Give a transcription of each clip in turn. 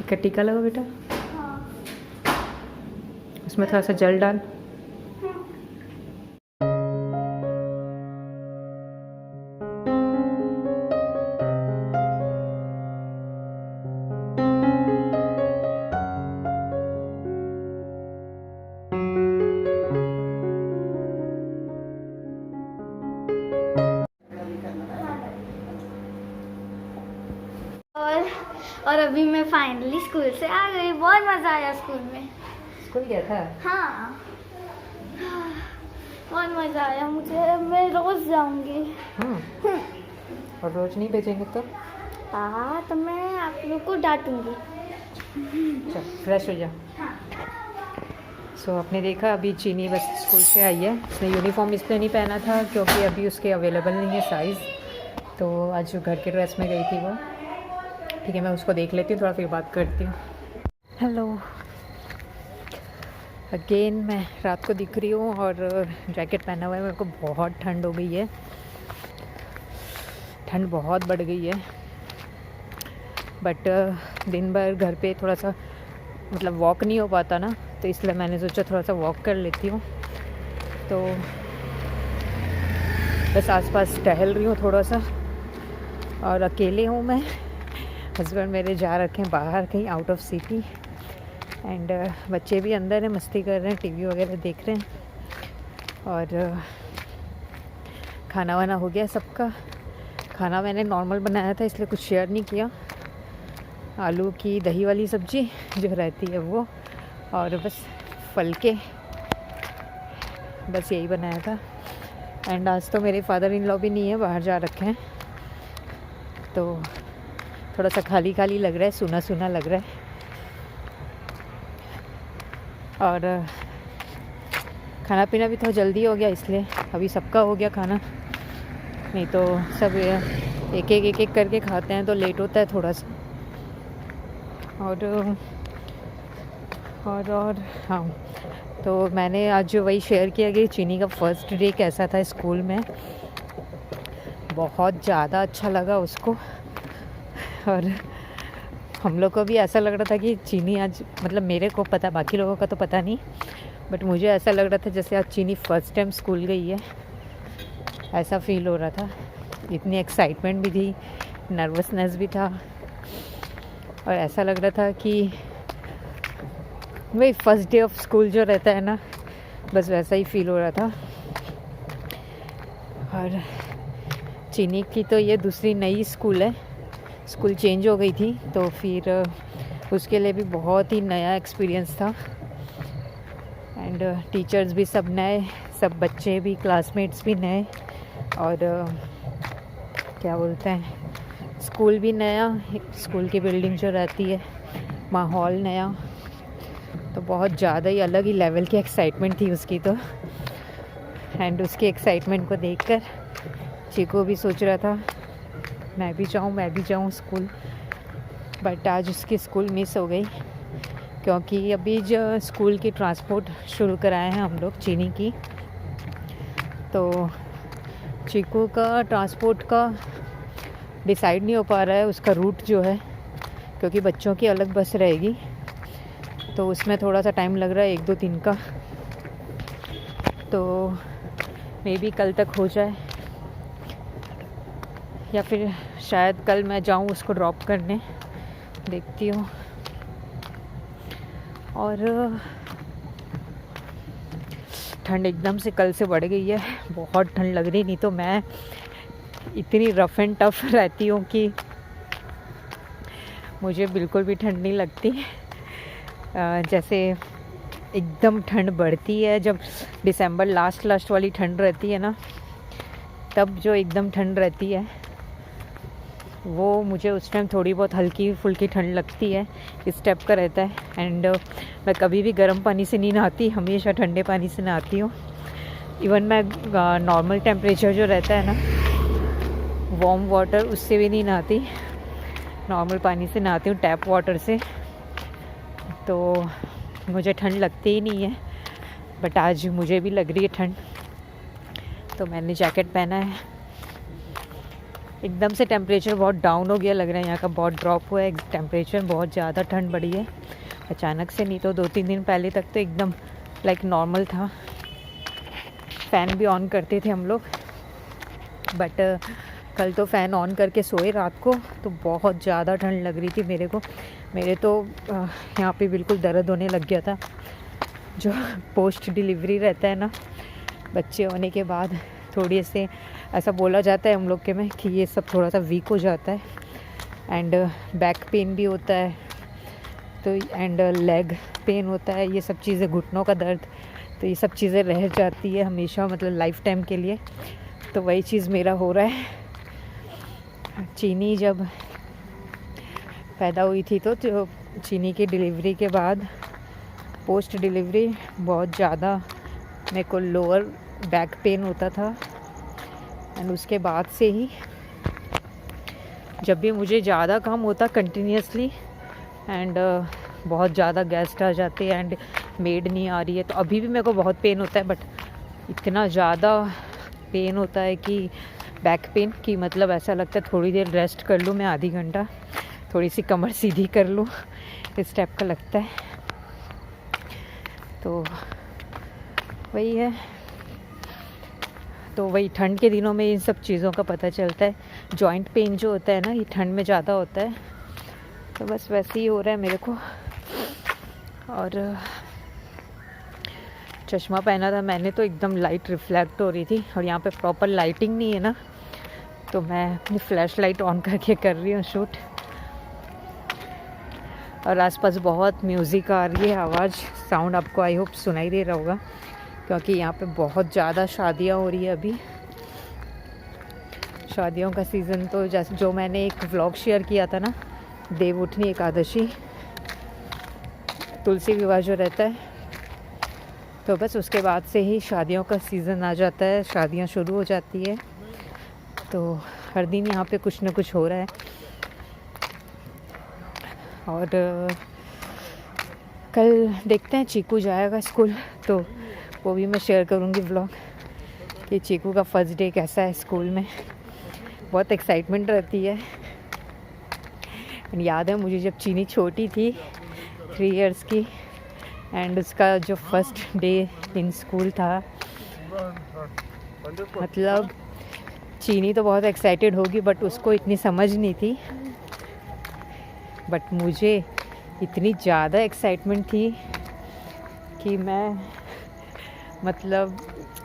क्या टीका लगा बेटा? हाँ। उसमें थोड़ा सा जल डाल। और अभी मैं फाइनली स्कूल से आ गई। बहुत मज़ा आया स्कूल में। स्कूल गया था? हाँ, बहुत मज़ा आया मुझे। मैं रोज़ जाऊंगी। और रोज नहीं भेजेंगे तो? हाँ, तो मैं आप लोग को डांटूंगी। चल फ्रेश हो जा। सो आपने देखा अभी चीनी बस स्कूल से आई है। उसने यूनिफॉर्म इसलिए नहीं पहना था क्योंकि अभी उसके अवेलेबल नहीं है साइज़, तो आज जो घर के ड्रेस में गई थी वो। ठीक है, मैं उसको देख लेती हूँ, थोड़ा फिर बात करती हूँ। हेलो अगेन, मैं रात को दिख रही हूँ और जैकेट पहना हुआ है। मेरे को बहुत ठंड हो गई है, ठंड बहुत बढ़ गई है। बट दिन भर घर पे थोड़ा सा मतलब वॉक नहीं हो पाता ना, तो इसलिए मैंने सोचा थोड़ा सा वॉक कर लेती हूँ। तो बस आसपास टहल रही हूँ थोड़ा सा, और अकेले हूँ मैं। हस्बैंड मेरे जा रखे हैं बाहर कहीं आउट ऑफ सिटी, एंड बच्चे भी अंदर हैं, मस्ती कर रहे हैं, टीवी वगैरह देख रहे हैं। और खाना वाना हो गया सबका। खाना मैंने नॉर्मल बनाया था इसलिए कुछ शेयर नहीं किया। आलू की दही वाली सब्ज़ी जो रहती है वो, और बस फल के, बस यही बनाया था। एंड आज तो मेरे फादर इन लॉ भी नहीं है, बाहर जा रखे हैं, तो थोड़ा सा खाली खाली लग रहा है, सूना सूना लग रहा है। और खाना पीना भी थोड़ा जल्दी हो गया, इसलिए अभी सबका हो गया खाना। नहीं तो सब एक एक करके खाते हैं तो लेट होता है थोड़ा सा। और हाँ, तो मैंने आज वही शेयर किया कि चीनी का फर्स्ट डे कैसा था स्कूल में। बहुत ज़्यादा अच्छा लगा उसको, और हम लोग को भी ऐसा लग रहा था कि चीनी आज, मतलब मेरे को पता, बाकी लोगों का तो पता नहीं, बट मुझे ऐसा लग रहा था जैसे आज चीनी फर्स्ट टाइम स्कूल गई है, ऐसा फील हो रहा था। इतनी एक्साइटमेंट भी थी, नर्वसनेस भी था, और ऐसा लग रहा था कि वही फर्स्ट डे ऑफ स्कूल जो रहता है ना, बस वैसा ही फील हो रहा था। और चीनी की तो ये दूसरी नई स्कूल है, स्कूल चेंज हो गई थी, तो फिर उसके लिए भी बहुत ही नया एक्सपीरियंस था। एंड टीचर्स भी सब नए, सब बच्चे भी, क्लासमेट्स भी नए, और क्या बोलते हैं, स्कूल भी नया, स्कूल की बिल्डिंग जो रहती है, माहौल नया, तो बहुत ज़्यादा ही अलग ही लेवल की एक्साइटमेंट थी उसकी तो। एंड उसकी एक्साइटमेंट को देखकर चीकू भी सोच रहा था मैं भी जाऊँ स्कूल, बट आज उसकी स्कूल मिस हो गई क्योंकि अभी जो स्कूल की ट्रांसपोर्ट शुरू कराए हैं हम लोग चीनी की, तो चीकू का ट्रांसपोर्ट का डिसाइड नहीं हो पा रहा है उसका रूट जो है, क्योंकि बच्चों की अलग बस रहेगी, तो उसमें थोड़ा सा टाइम लग रहा है, 1-2 दिन का। तो मे बी कल तक हो जाए, या फिर शायद कल मैं जाऊं उसको ड्रॉप करने, देखती हूँ। और ठंड एकदम से कल से बढ़ गई है, बहुत ठंड लग रही। नहीं तो मैं इतनी रफ़ एंड टफ़ रहती हूँ कि मुझे बिल्कुल भी ठंड नहीं लगती। जैसे एकदम ठंड बढ़ती है जब दिसंबर लास्ट वाली ठंड रहती है ना, तब जो एकदम ठंड रहती है वो मुझे उस टाइम थोड़ी बहुत हल्की फुल्की ठंड लगती है, इस टाइप का रहता है। एंड मैं कभी भी गर्म पानी से नहीं नहाती, हमेशा ठंडे पानी से नहाती हूँ। इवन मैं नॉर्मल टेम्परेचर जो रहता है ना, वार्म वाटर, उससे भी नहीं नहाती, नॉर्मल पानी से नहाती हूँ, टैप वाटर से, तो मुझे ठंड लगती ही नहीं है। बट आज मुझे भी लग रही है ठंड, तो मैंने जैकेट पहना है। एकदम से टेम्परेचर बहुत डाउन हो गया लग रहा है, यहाँ का बहुत ड्रॉप हुआ है टेम्परेचर, बहुत ज़्यादा ठंड बढ़ी है अचानक से। नहीं तो 2-3 दिन पहले तक तो एकदम लाइक नॉर्मल था, फ़ैन भी ऑन करते थे हम लोग। बट कल तो फ़ैन ऑन करके सोए रात को, तो बहुत ज़्यादा ठंड लग रही थी मेरे को। मेरे तो यहाँ पे बिल्कुल दर्द होने लग गया था। जो पोस्ट डिलीवरी रहता है ना, बच्चे होने के बाद थोड़ी से ऐसा बोला जाता है हम लोग के में कि ये सब थोड़ा सा वीक हो जाता है, एंड बैक पेन भी होता है, तो एंड लेग पेन होता है, ये सब चीज़ें, घुटनों का दर्द, तो ये सब चीज़ें रह जाती है हमेशा, मतलब लाइफ टाइम के लिए। तो वही चीज़ मेरा हो रहा है। चीनी जब पैदा हुई थी तो चीनी की डिलीवरी के बाद पोस्ट डिलीवरी बहुत ज़्यादा मेरे को लोअर बैक पेन होता था, एंड उसके बाद से ही जब भी मुझे ज़्यादा काम होता कंटिन्यूसली, एंड बहुत ज़्यादा गेस्ट आ जाते हैं एंड मेड नहीं आ रही है, तो अभी भी मेरे को बहुत पेन होता है, बट इतना ज़्यादा पेन होता है कि बैक पेन की मतलब ऐसा लगता है थोड़ी देर रेस्ट कर लूँ मैं, आधी घंटा, थोड़ी सी कमर सीधी कर लूँ, इस टाइप का लगता है। तो वही है, तो वही ठंड के दिनों में इन सब चीज़ों का पता चलता है। जॉइंट पेन जो होता है ना, ये ठंड में ज़्यादा होता है, तो बस वैसे ही हो रहा है मेरे को। और चश्मा पहना था मैंने तो एकदम लाइट रिफ्लेक्ट हो रही थी, और यहाँ पे प्रॉपर लाइटिंग नहीं है ना, तो मैं अपनी फ्लैश लाइट ऑन करके कर रही हूँ शूट। और आसपास बहुत म्यूज़िक आ रही है, आवाज़, साउंड आपको आई होप सुनाई दे रहा होगा, क्योंकि यहाँ पे बहुत ज़्यादा शादियाँ हो रही है अभी। शादियों का सीज़न, तो जैसे जो मैंने एक व्लॉग शेयर किया था ना, देवउठनी एकादशी, तुलसी विवाह जो रहता है, तो बस उसके बाद से ही शादियों का सीज़न आ जाता है, शादियाँ शुरू हो जाती है। तो हर दिन यहाँ पे कुछ ना कुछ हो रहा है। और कल देखते हैं, चीकू जाएगा स्कूल, तो वो भी मैं शेयर करूँगी व्लॉग कि चीकू का फर्स्ट डे कैसा है स्कूल में। बहुत एक्साइटमेंट रहती है। याद है मुझे जब चीनी छोटी थी, 3 इयर्स की, एंड उसका जो फर्स्ट डे इन स्कूल था, मतलब चीनी तो बहुत एक्साइटेड होगी, बट उसको इतनी समझ नहीं थी, बट मुझे इतनी ज़्यादा एक्साइटमेंट थी कि मैं, मतलब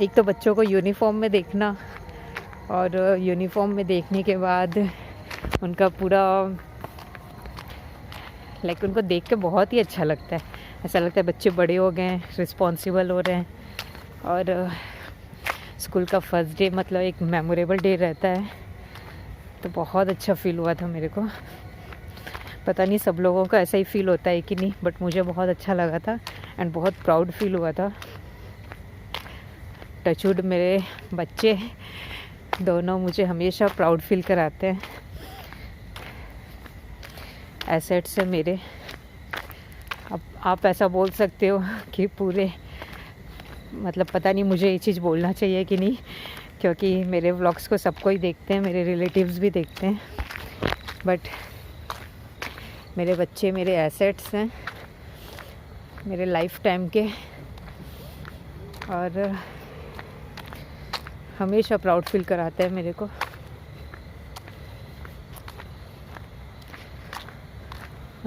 एक तो बच्चों को यूनिफॉर्म में देखना, और यूनिफॉर्म में देखने के बाद उनका पूरा लाइक उनको देख के बहुत ही अच्छा लगता है। ऐसा लगता है बच्चे बड़े हो गए हैं, रिस्पॉन्सिबल हो रहे हैं, और स्कूल का फर्स्ट डे मतलब एक मेमोरेबल डे रहता है, तो बहुत अच्छा फील हुआ था मेरे को। पता नहीं सब लोगों को ऐसा ही फील होता है कि नहीं, बट मुझे बहुत अच्छा लगा था एंड बहुत प्राउड फील हुआ था। टचवुड मेरे बच्चे दोनों मुझे हमेशा प्राउड फील कराते हैं, एसेट्स है मेरे। अब आप ऐसा बोल सकते हो कि पूरे, मतलब पता नहीं मुझे ये चीज़ बोलना चाहिए कि नहीं, क्योंकि मेरे व्लॉग्स को सबको ही देखते हैं, मेरे रिलेटिव्स भी देखते हैं, बट मेरे बच्चे मेरे एसेट्स हैं, मेरे लाइफ टाइम के, और हमेशा प्राउड फील कराते हैं मेरे को।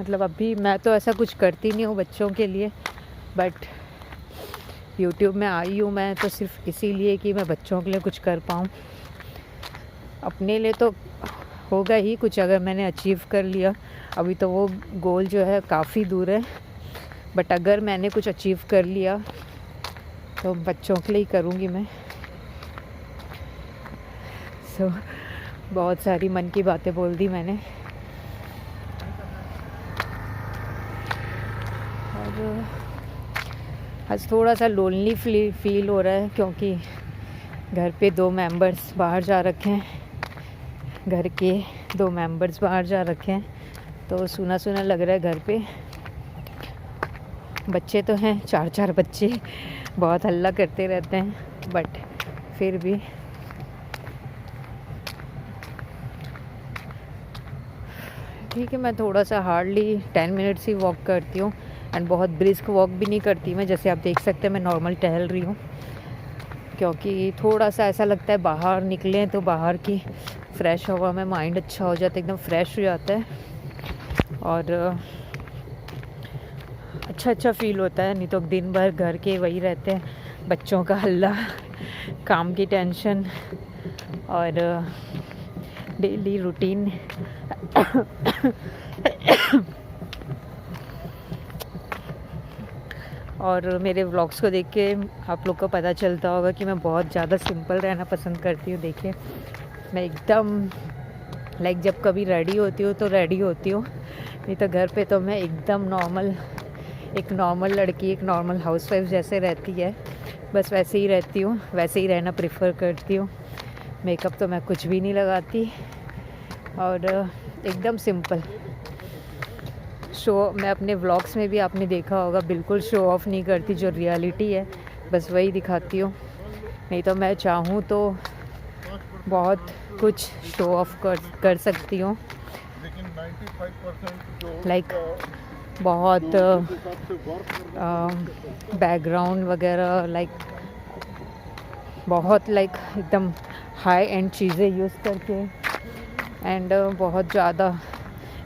मतलब अभी मैं तो ऐसा कुछ करती नहीं हूँ बच्चों के लिए, बट YouTube में आई हूँ मैं तो सिर्फ इसीलिए कि मैं बच्चों के लिए कुछ कर पाऊँ। अपने लिए तो होगा ही कुछ, अगर मैंने अचीव कर लिया, अभी तो वो गोल जो है काफ़ी दूर है, बट अगर मैंने कुछ अचीव कर लिया तो बच्चों के लिए ही करूँगी मैं। सो बहुत सारी मन की बातें बोल दी मैंने, और आज थोड़ा सा लोनली फील हो रहा है, क्योंकि घर पे 2 मेंबर्स बाहर जा रखे हैं, घर के 2 मेंबर्स बाहर जा रखे हैं, तो सुना सुना लग रहा है घर पे। बच्चे तो हैं 4-4 बच्चे, बहुत हल्ला करते रहते हैं, बट फिर भी ठीक है, मैं थोड़ा सा हार्डली 10 मिनट्स ही वॉक करती हूँ एंड बहुत ब्रिस्क वॉक भी नहीं करती मैं, जैसे आप देख सकते हैं मैं नॉर्मल टहल रही हूँ, क्योंकि थोड़ा सा ऐसा लगता है बाहर निकलें तो बाहर की फ्रेश हवा में माइंड अच्छा हो जाता है, एकदम फ्रेश हो जाता है और अच्छा फील होता है। नहीं तो दिन भर घर के वही रहते हैं, बच्चों का हल्ला, काम की टेंशन और डेली रूटीन। और मेरे व्लॉग्स को देख के आप लोग को पता चलता होगा कि मैं बहुत ज़्यादा सिंपल रहना पसंद करती हूँ। देखिए मैं एकदम लाइक जब कभी रेडी होती हूँ तो रेडी होती हूँ, नहीं तो घर पे तो मैं एकदम नॉर्मल, एक नॉर्मल लड़की, एक नॉर्मल हाउसवाइफ जैसे रहती है, बस वैसे ही रहती हूँ, वैसे ही रहना प्रेफर करती हूँ। मेकअप तो मैं कुछ भी नहीं लगाती और एकदम सिंपल। मैं अपने व्लॉग्स में भी आपने देखा होगा, बिल्कुल शो ऑफ़ नहीं करती, जो रियलिटी है बस वही दिखाती हूँ। नहीं तो मैं चाहूँ तो बहुत कुछ शो ऑफ़ कर सकती हूँ, लाइक बहुत बैकग्राउंड वगैरह, लाइक बहुत एकदम हाई एंड चीज़ें यूज़ करके एंड बहुत ज़्यादा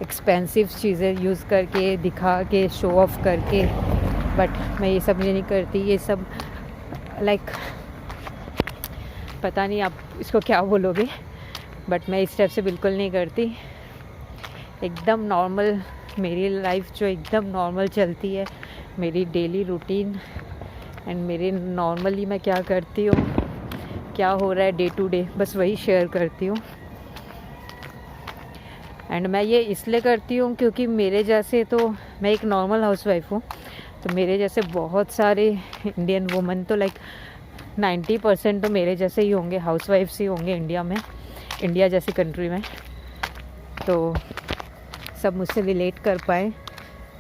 एक्सपेंसिव चीज़ें यूज़ करके, दिखा के, शो ऑफ़ करके। बट मैं ये सब नहीं करती, ये सब लाइक पता नहीं आप इसको क्या बोलोगे, बट मैं इस टाइप से बिल्कुल नहीं करती। एकदम नॉर्मल मेरी लाइफ जो एकदम नॉर्मल चलती है, मेरी डेली रूटीन एंड मेरे नॉर्मली मैं क्या करती हूँ, क्या हो रहा है डे टू डे, बस वही शेयर करती हूँ। एंड मैं ये इसलिए करती हूँ क्योंकि मेरे जैसे, तो मैं एक नॉर्मल हाउसवाइफ हूँ, तो मेरे जैसे बहुत सारे इंडियन वुमेन तो 90% तो मेरे जैसे ही होंगे, हाउसवाइफ्स ही होंगे इंडिया में, इंडिया जैसी कंट्री में, तो सब मुझसे रिलेट कर पाए।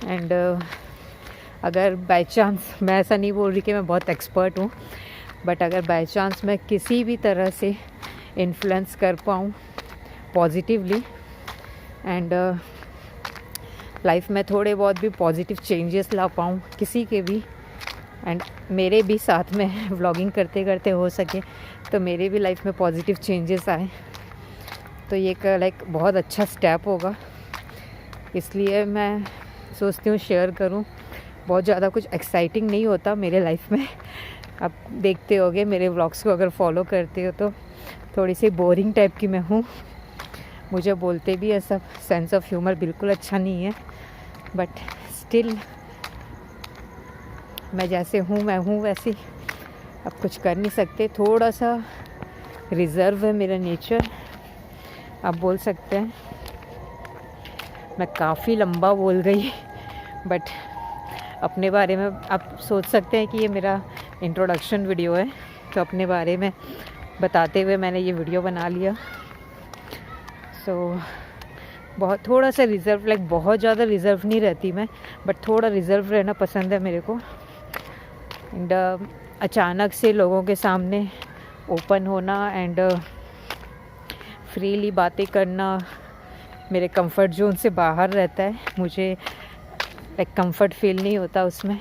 एंड अगर बाय चांस, मैं ऐसा नहीं बोल रही कि मैं बहुत एक्सपर्ट हूँ, बट अगर बाय चांस मैं किसी भी तरह से इन्फ्लुएंस कर पाऊँ पॉजिटिवली एंड लाइफ में थोड़े बहुत भी पॉजिटिव चेंजेस ला पाऊँ किसी के भी, एंड मेरे भी साथ में व्लॉगिंग करते करते हो सके तो मेरे भी लाइफ में पॉजिटिव चेंजेस आए, तो ये बहुत अच्छा स्टेप होगा। इसलिए मैं सोचती हूँ शेयर करूँ। बहुत ज़्यादा कुछ एक्साइटिंग नहीं होता मेरे लाइफ में, आप देखते होगे मेरे व्लॉग्स को अगर फॉलो करते हो तो थोड़ी सी बोरिंग टाइप की मैं हूँ। मुझे बोलते भी है सब, सेंस ऑफ ह्यूमर बिल्कुल अच्छा नहीं है, बट स्टिल मैं जैसे हूँ मैं हूँ वैसे, अब कुछ कर नहीं सकते। थोड़ा सा रिज़र्व है मेरा नेचर, आप बोल सकते हैं। मैं काफ़ी लंबा बोल गई, बट अपने बारे में आप सोच सकते हैं कि ये मेरा इंट्रोडक्शन वीडियो है, तो अपने बारे में बताते हुए मैंने ये वीडियो बना लिया। बहुत थोड़ा सा रिज़र्व, बहुत ज़्यादा रिज़र्व नहीं रहती मैं, बट थोड़ा रिज़र्व रहना पसंद है मेरे को। एंड अचानक से लोगों के सामने ओपन होना एंड फ्रीली बातें करना मेरे कंफर्ट जोन से बाहर रहता है, मुझे कंफर्ट फील नहीं होता उसमें,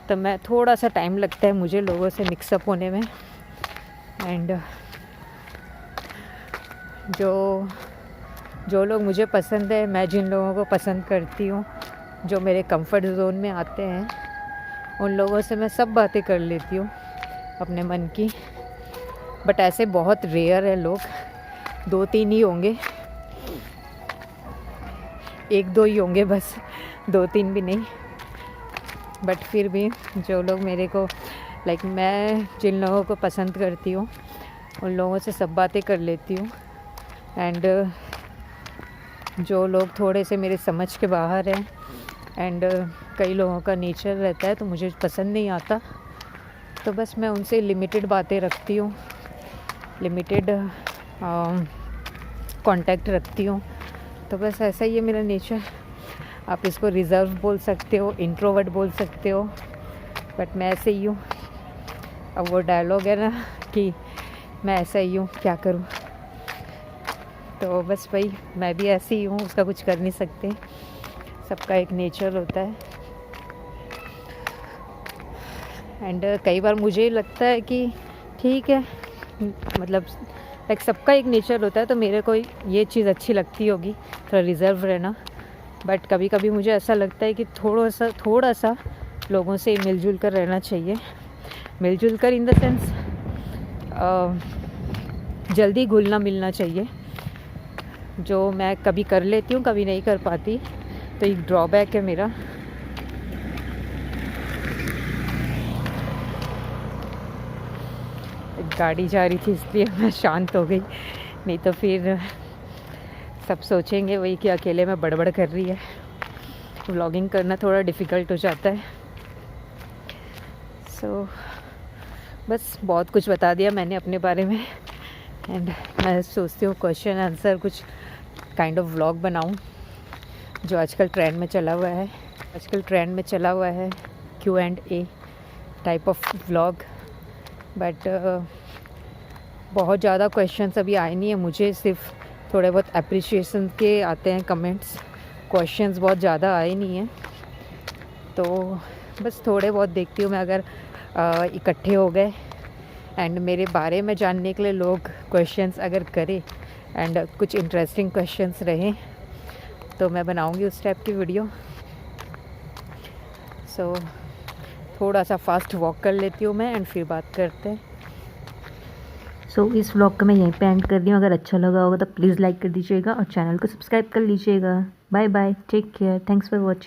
तो मैं थोड़ा सा टाइम लगता है मुझे लोगों से मिक्सअप होने में। एंड जो लोग मुझे पसंद है, मैं जिन लोगों को पसंद करती हूँ, जो मेरे कंफर्ट जोन में आते हैं, उन लोगों से मैं सब बातें कर लेती हूँ अपने मन की। बट ऐसे बहुत रेयर है लोग, 2-3 ही होंगे, 1-2 ही होंगे बस, 2-3 भी नहीं। बट फिर भी जो लोग मेरे को मैं जिन लोगों को पसंद करती हूँ उन लोगों से सब बातें कर लेती हूँ। एंड जो लोग थोड़े से मेरे समझ के बाहर हैं एंड कई लोगों का नेचर रहता है तो मुझे पसंद नहीं आता, तो बस मैं उनसे लिमिटेड बातें रखती हूँ, लिमिटेड कांटेक्ट रखती हूँ। तो बस ऐसा ही है मेरा नेचर। आप इसको रिज़र्व बोल सकते हो, इंट्रोवर्ट बोल सकते हो, बट मैं ऐसे ही हूँ। अब वो डायलॉग है ना कि मैं ऐसा ही हूँ, क्या करूँ। तो बस भाई मैं भी ऐसी ही हूँ, उसका कुछ कर नहीं सकते, सबका एक नेचर होता है। एंड कई बार मुझे लगता है कि ठीक है, मतलब लाइक सबका एक नेचर होता है, तो मेरे को ये चीज़ अच्छी लगती होगी, थोड़ा रिज़र्व रहना। बट कभी कभी मुझे ऐसा लगता है कि थोड़ा सा लोगों से मिलजुल कर रहना चाहिए। मिलजुल कर इन द सेंस जल्दी घुलना मिलना चाहिए, जो मैं कभी कर लेती हूँ कभी नहीं कर पाती, तो एक ड्रॉबैक है मेरा। गाड़ी जा रही थी इसलिए मैं शांत हो गई, नहीं तो फिर सब सोचेंगे वही कि अकेले में बड़बड़ कर रही है। व्लॉगिंग करना थोड़ा डिफ़िकल्ट हो जाता है। सो बस बहुत कुछ बता दिया मैंने अपने बारे में। एंड मैं सोचती हूँ क्वेश्चन आंसर कुछ काइंड ऑफ व्लॉग बनाऊँ, जो आजकल ट्रेंड में चला हुआ है। Q&A type of vlog. But बहुत ज़्यादा क्वेश्चंस अभी आए नहीं है मुझे, सिर्फ थोड़े बहुत अप्रिशिएशन के आते हैं कमेंट्स। क्वेश्चंस बहुत ज़्यादा आए नहीं हैं, तो बस थोड़े बहुत देखती हूँ मैं, अगर इकट्ठे हो गए एंड मेरे बारे में जानने के लिए लोग क्वेश्चंस अगर करें एंड कुछ इंटरेस्टिंग क्वेश्चंस रहें, तो मैं बनाऊँगी उस टाइप की वीडियो। सो थोड़ा सा फास्ट वॉक कर लेती हूँ मैं, एंड फिर बात करते हैं। सो इस व्लॉग का मैं यहीं पे एंड कर रही हूँ। अगर अच्छा लगा होगा तो प्लीज़ लाइक कर दीजिएगा और चैनल को सब्सक्राइब कर लीजिएगा। Bye bye, take care, thanks for watching.